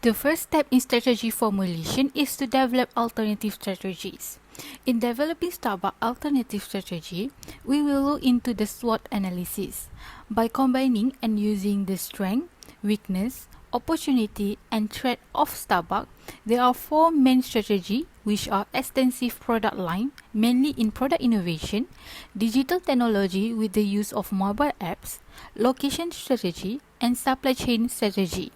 The first step in strategy formulation is to develop alternative strategies. In developing Starbucks alternative strategy, we will look into the SWOT analysis. By combining and using the strength, weakness, opportunity and threat of Starbucks, there are four main strategies which are extensive product line, mainly in product innovation, digital technology with the use of mobile apps, location strategy and supply chain strategy.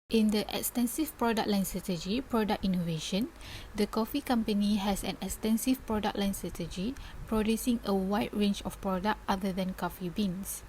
In the extensive product line strategy, product innovation, the coffee company has an extensive product line strategy, producing a wide range of products other than coffee beans.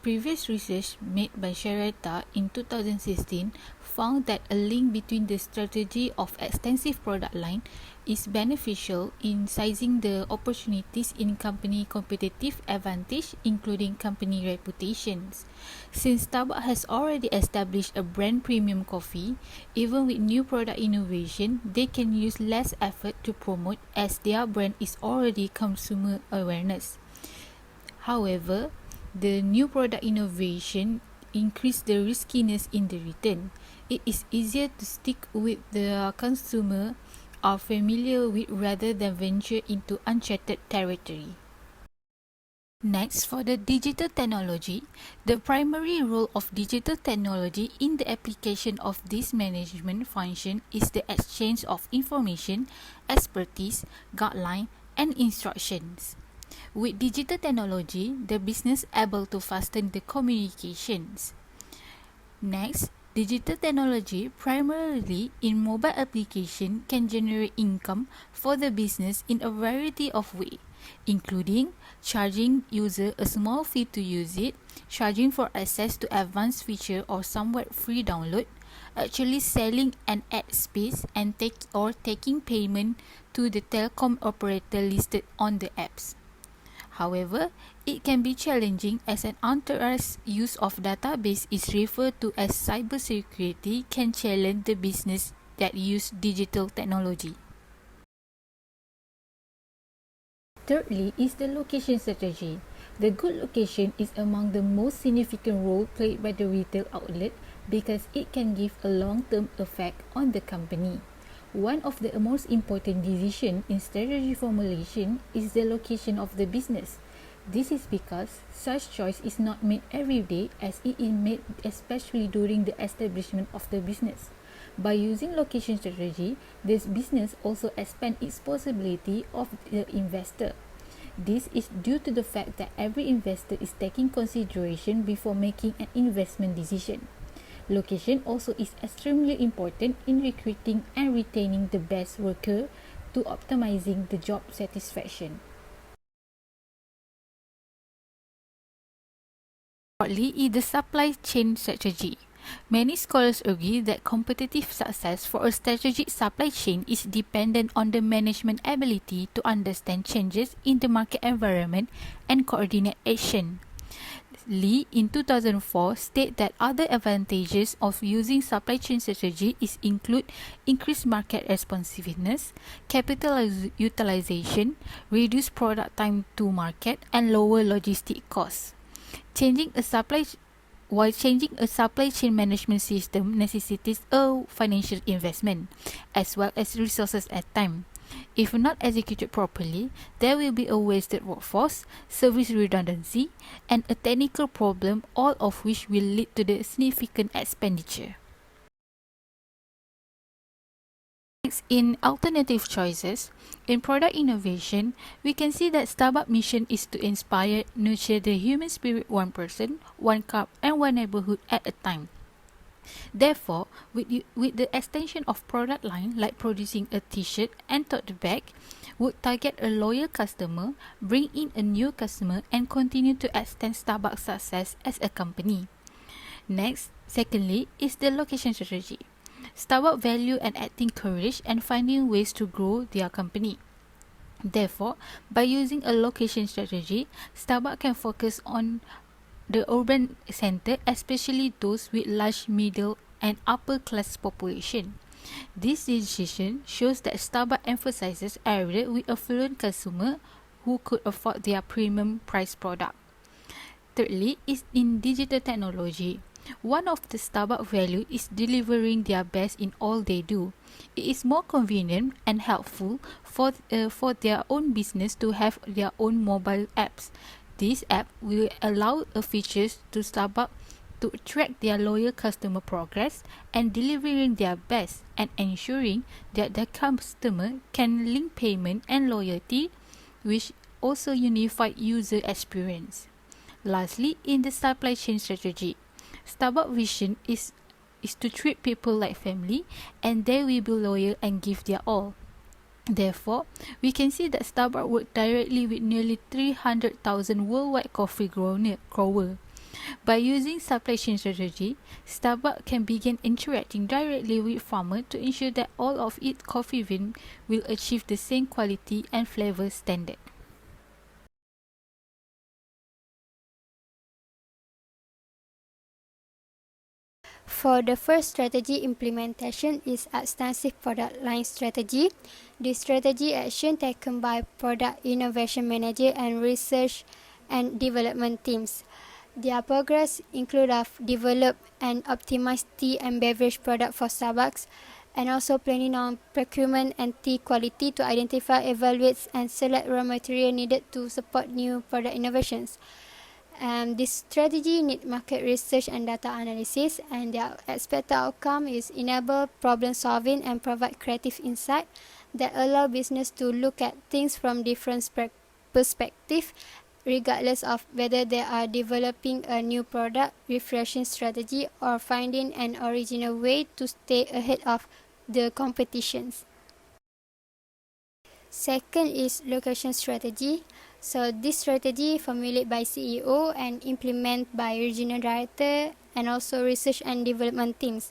Previous research made by Sheretta in 2016 found that a link between the strategy of extensive product line is beneficial in sizing the opportunities in company competitive advantage, including company reputations. Since Starbucks has already established a brand premium coffee, even with new product innovation, they can use less effort to promote as their brand is already consumer awareness. However, the new product innovation increase the riskiness in the return. It is easier to stick with the consumer are familiar with rather than venture into uncharted territory. Next, for the digital technology, the primary role of digital technology in the application of this management function is the exchange of information, expertise, guideline, and instructions. With digital technology, the business able to fasten the communications. Next, digital technology, primarily in mobile application, can generate income for the business in a variety of ways, including charging user a small fee to use it, charging for access to advanced feature or somewhat free download, actually selling an ad space and taking payment to the telecom operator listed on the apps. However, it can be challenging as an unauthorized use of database is referred to as cybersecurity can challenge the business that use digital technology. Thirdly is the location strategy. The good location is among the most significant role played by the retail outlet because it can give a long-term effect on the company. One of the most important decisions in strategy formulation is the location of the business. This is because such choice is not made every day as it is made especially during the establishment of the business. By using location strategy, this business also expands its possibility of the investor. This is due to the fact that every investor is taking consideration before making an investment decision. Location also is extremely important in recruiting and retaining the best worker to optimizing the job satisfaction. Fourthly is the supply chain strategy. Many scholars agree that competitive success for a strategic supply chain is dependent on the management ability to understand changes in the market environment and coordinate action. Lee in 2004 stated that other advantages of using supply chain strategy is include increased market responsiveness, capital utilization, reduced product time to market, and lower logistic costs. While changing a supply chain management system necessitates a financial investment as well as resources and time. If not executed properly, there will be a wasted workforce, service redundancy, and a technical problem, all of which will lead to the significant expenditure. Next, in alternative choices, in product innovation, we can see that Starbucks' mission is to inspire, nurture the human spirit one person, one cup, and one neighborhood at a time. Therefore, with the extension of product line like producing a t-shirt and tote bag, would target a loyal customer, bring in a new customer, and continue to extend Starbucks' success as a company. Secondly, is the location strategy. Starbucks value and acting courage and finding ways to grow their company. Therefore, by using a location strategy, Starbucks can focus on the urban center, especially those with large middle and upper class population. This decision shows that Starbucks emphasizes areas with affluent consumer who could afford their premium price product. Thirdly, is in digital technology. One of the Starbucks value is delivering their best in all they do. It is more convenient and helpful for their own business to have their own mobile apps. This app will allow features to Starbucks to track their loyal customer progress and delivering their best and ensuring that the customer can link payment and loyalty, which also unified user experience. Lastly, in the supply chain strategy, Starbucks vision is to treat people like family and they will be loyal and give their all. Therefore, we can see that Starbucks work directly with nearly 300,000 worldwide coffee grower. By using supply chain strategy, Starbucks can begin interacting directly with farmers to ensure that all of its coffee beans will achieve the same quality and flavor standard. For the first strategy implementation is extensive product line strategy. This strategy action taken by product innovation manager and research and development teams. Their progress include of develop and optimize tea and beverage product for Starbucks and also planning on procurement and tea quality to identify, evaluate and select raw material needed to support new product innovations. This strategy need market research and data analysis, and the expected outcome is enable problem solving and provide creative insight that allow business to look at things from different perspective, regardless of whether they are developing a new product, refreshing strategy, or finding an original way to stay ahead of the competitions. Second is location strategy. So this strategy formulated by CEO and implemented by regional director and also research and development teams.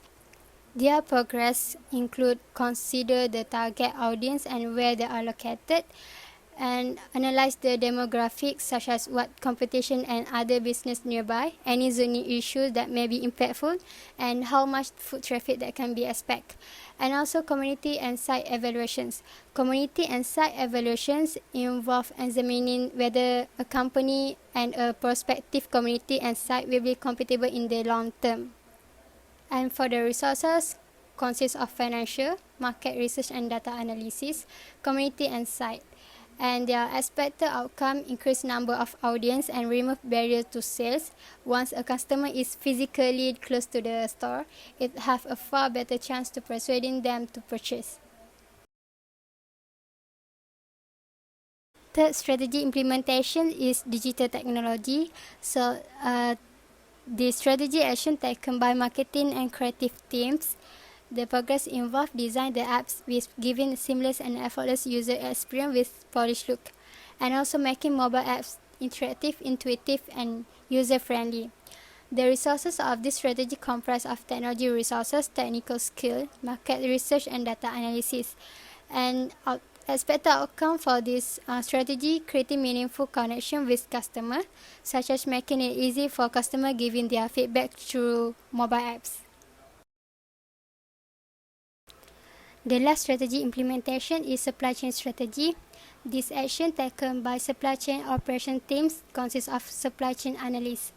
Their progress include consider the target audience and where they are located, and analyze the demographics such as what competition and other business nearby, any zoning issues that may be impactful, and how much foot traffic that can be expected. And also community and site evaluations. Community and site evaluations involve examining whether a company and a prospective community and site will be compatible in the long term. And for the resources, consists of financial, market research and data analysis, community and site. And their expected outcome increase number of audience and remove barriers to sales. Once a customer is physically close to the store, it have a far better chance to persuading them to purchase. Third strategy implementation is digital technology. So the strategy action taken by marketing and creative teams. The progress involved design the apps with giving seamless and effortless user experience with polished look, and also making mobile apps interactive, intuitive, and user-friendly. The resources of this strategy comprise of technology resources, technical skill, market research, and data analysis. And expected outcome for this strategy, creating meaningful connection with customer, such as making it easy for customer giving their feedback through mobile apps. The last strategy implementation is supply chain strategy. This action taken by supply chain operation teams consists of supply chain analysts.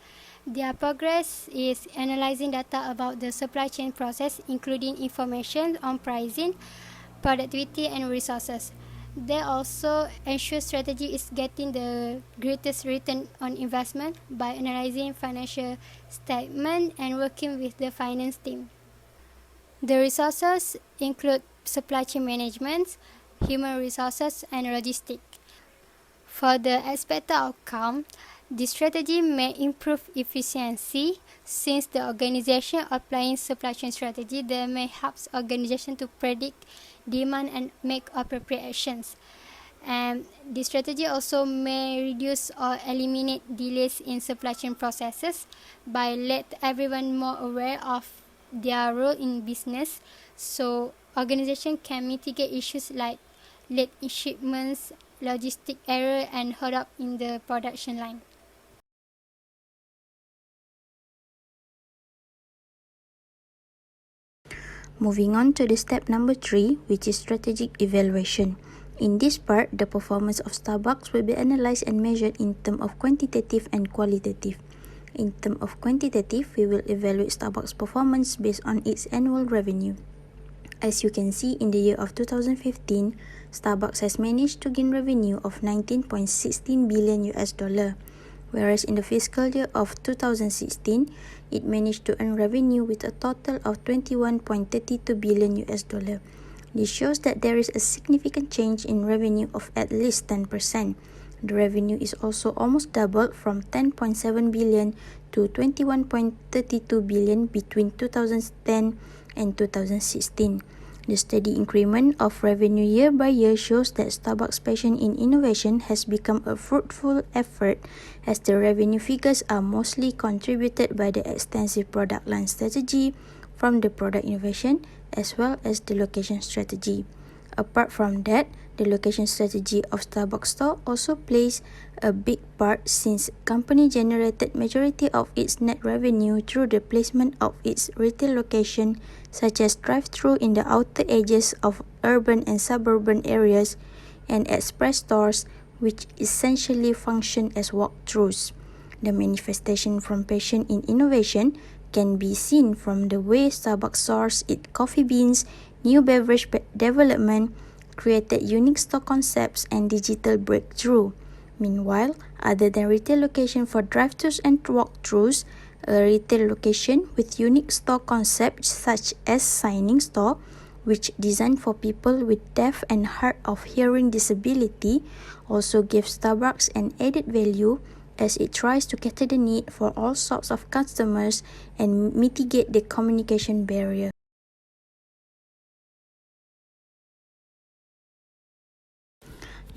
Their progress is analyzing data about the supply chain process, including information on pricing, productivity, and resources. They also ensure strategy is getting the greatest return on investment by analyzing financial statement and working with the finance team. The resources include supply chain management, human resources, and logistics. For the expected outcome, the strategy may improve efficiency since the organization applying supply chain strategy that may help organization to predict demand and make appropriate actions. And this strategy also may reduce or eliminate delays in supply chain processes by let everyone more aware of their role in business, so organization can mitigate issues like late shipments, logistic error, and hold up in the production line. Moving on to the step number 3, which is strategic evaluation. In this part, the performance of Starbucks will be analyzed and measured in terms of quantitative and qualitative. In terms of quantitative, we will evaluate Starbucks' performance based on its annual revenue. As you can see, in the year of 2015, Starbucks has managed to gain revenue of 19.16 billion US dollar, whereas in the fiscal year of 2016, it managed to earn revenue with a total of 21.32 billion US dollar. This shows that there is a significant change in revenue of at least 10%. The revenue is also almost doubled from 10.7 billion to 21.32 billion between 2010 and 2016. The steady increment of revenue year by year shows that Starbucks' passion in innovation has become a fruitful effort, as the revenue figures are mostly contributed by the extensive product line strategy from the product innovation as well as the location strategy. Apart from that, the location strategy of Starbucks store also plays a big part, since company generated majority of its net revenue through the placement of its retail location, such as drive-through in the outer edges of urban and suburban areas, and express stores, which essentially function as walk-throughs. The manifestation from passion in innovation can be seen from the way Starbucks sourced its coffee beans, new beverage development, created unique store concepts, and digital breakthrough. Meanwhile, other than retail location for drive-thrus and walk-throughs, a retail location with unique store concepts such as signing store, which designed for people with deaf and hard of hearing disability, also gives Starbucks an added value, as it tries to cater the need for all sorts of customers and mitigate the communication barrier.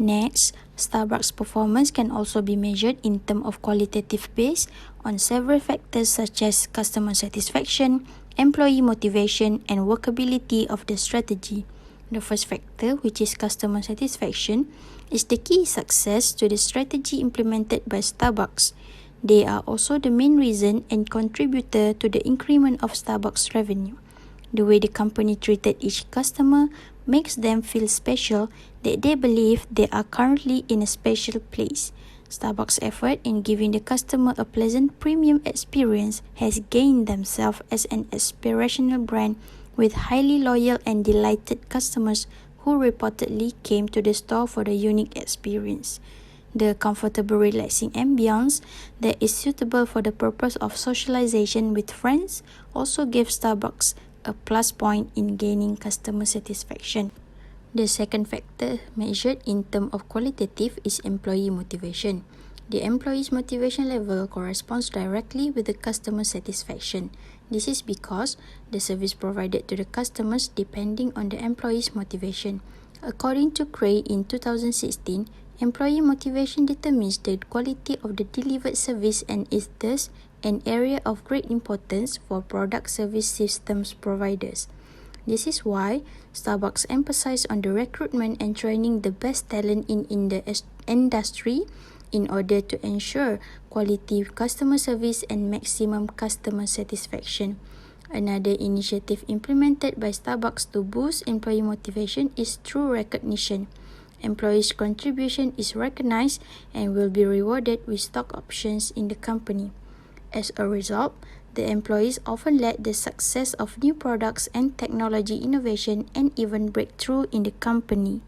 Next, Starbucks' performance can also be measured in terms of qualitative based on several factors such as customer satisfaction, employee motivation, and workability of the strategy. The first factor, which is customer satisfaction, is the key success to the strategy implemented by Starbucks. They are also the main reason and contributor to the increment of Starbucks' revenue. The way the company treated each customer makes them feel special, that they believe they are currently in a special place. Starbucks' effort in giving the customer a pleasant premium experience has gained themselves as an aspirational brand with highly loyal and delighted customers who reportedly came to the store for the unique experience. The comfortable, relaxing ambience that is suitable for the purpose of socialization with friends also gives Starbucks a plus point in gaining customer satisfaction. The second factor measured in terms of qualitative is employee motivation. The employee's motivation level corresponds directly with the customer satisfaction. This is because the service provided to the customers depending on the employee's motivation. According to Cray in 2016, employee motivation determines the quality of the delivered service and is thus an area of great importance for product service systems providers. This is why Starbucks emphasizes on the recruitment and training the best talent in the industry in order to ensure quality customer service and maximum customer satisfaction. Another initiative implemented by Starbucks to boost employee motivation is through recognition. Employees' contribution is recognized and will be rewarded with stock options in the company. As a result, the employees often led the success of new products and technology innovation and even breakthrough in the company.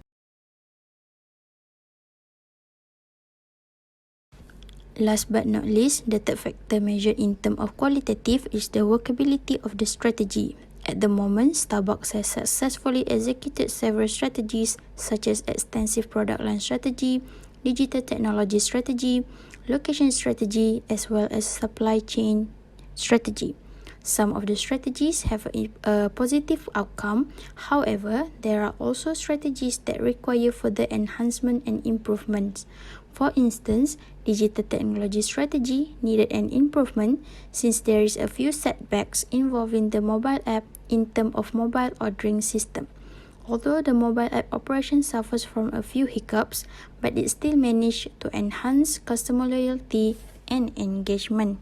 Last but not least, the third factor measured in terms of qualitative is the workability of the strategy. At the moment, Starbucks has successfully executed several strategies such as extensive product line strategy, digital technology strategy, location strategy, as well as supply chain strategy. Some of the strategies have a positive outcome. However, there are also strategies that require further enhancement and improvements. For instance, digital technology strategy needed an improvement since there is a few setbacks involving the mobile app in terms of mobile ordering system. Although the mobile app operation suffers from a few hiccups, but it still managed to enhance customer loyalty and engagement.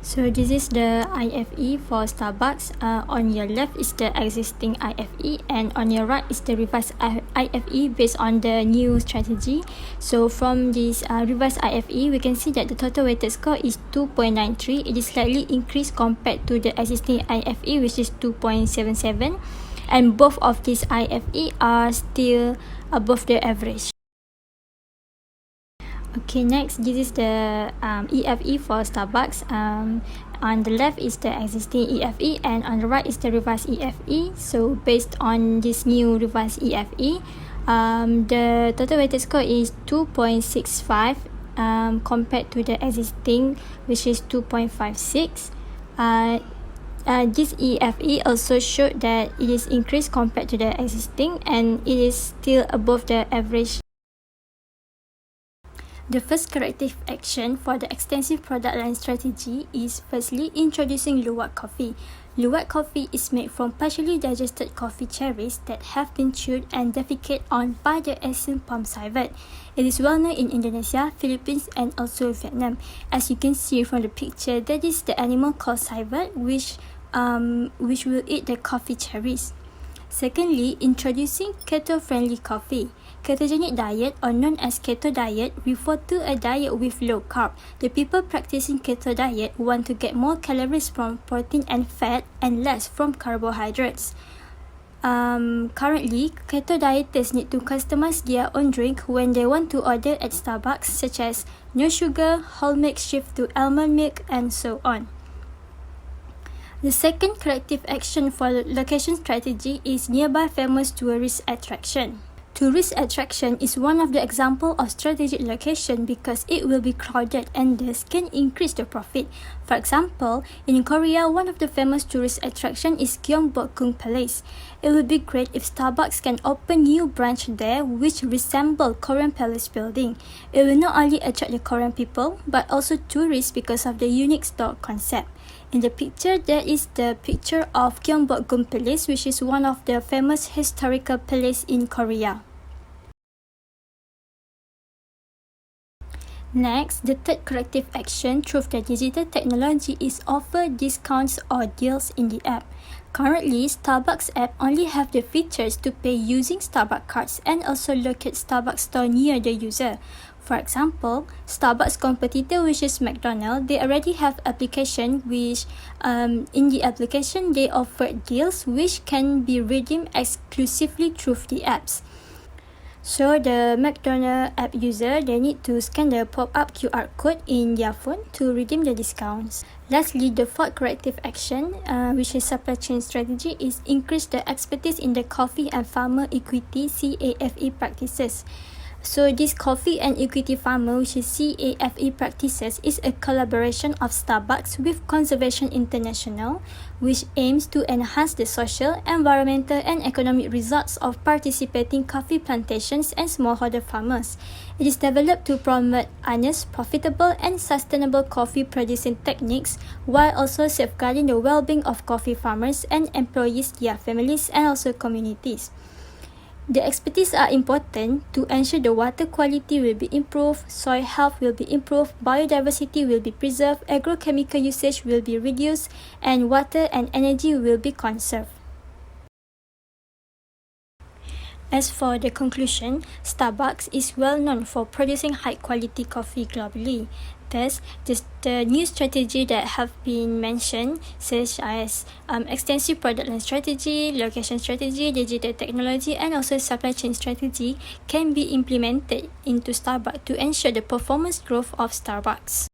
So this is the IFE for Starbucks. On your left is the existing IFE and on your right is the revised IFE based on the new strategy. So from this revised IFE, we can see that the total weighted score is 2.93. It is slightly increased compared to the existing IFE, which is 2.77. And both of these IFE are still above the average. Okay, next, this is the EFE for Starbucks. On the left is the existing EFE and on the right is the revised EFE. So based on this new revised EFE, the total weighted score is 2.65 compared to the existing, which is 2.56. This EFE also showed that it is increased compared to the existing and it is still above the average. The first corrective action for the extensive product line strategy is firstly introducing luwak coffee. Luwak coffee is made from partially digested coffee cherries that have been chewed and defecated on by the essence palm civet. It is well known in Indonesia, Philippines and also Vietnam. As you can see from the picture, that is the animal called civet which will eat the coffee cherries. Secondly, introducing keto-friendly coffee. Ketogenic diet, or known as keto diet, refer to a diet with low carb. The people practicing keto diet want to get more calories from protein and fat and less from carbohydrates. Currently, keto dieters need to customize their own drink when they want to order at Starbucks, such as no sugar, whole milk shift to almond milk, and so on. The second corrective action for the location strategy is nearby famous tourist attraction. Tourist attraction is one of the examples of strategic location because it will be crowded and thus can increase the profit. For example, in Korea, one of the famous tourist attraction is Gyeongbokgung Palace. It would be great if Starbucks can open new branch there which resemble Korean palace building. It will not only attract the Korean people but also tourists because of the unique store concept. In the picture, there is the picture of Gyeongbokgung Palace, which is one of the famous historical palace in Korea. Next, the third corrective action through the digital technology is offer discounts or deals in the app. Currently, Starbucks app only have the features to pay using Starbucks cards and also locate Starbucks store near the user. For example, Starbucks competitor which is McDonald's, they already have application which in the application they offer deals which can be redeemed exclusively through the apps. So the McDonald's app user, they need to scan the pop-up QR code in their phone to redeem the discounts. Lastly, the fourth corrective action, which is supply chain strategy, is increase the expertise in the coffee and farmer equity CAFE practices. So this coffee and equity farmer, which is CAFE practices, is a collaboration of Starbucks with Conservation International, which aims to enhance the social, environmental and economic results of participating coffee plantations and smallholder farmers. It is developed to promote honest, profitable and sustainable coffee producing techniques while also safeguarding the well-being of coffee farmers and employees, their families and also communities. The expertise are important to ensure the water quality will be improved, soil health will be improved, biodiversity will be preserved, agrochemical usage will be reduced, and water and energy will be conserved. As for the conclusion, Starbucks is well known for producing high-quality coffee globally. Thus, the new strategy that have been mentioned, such as extensive product line strategy, location strategy, digital technology, and also supply chain strategy, can be implemented into Starbucks to ensure the performance growth of Starbucks.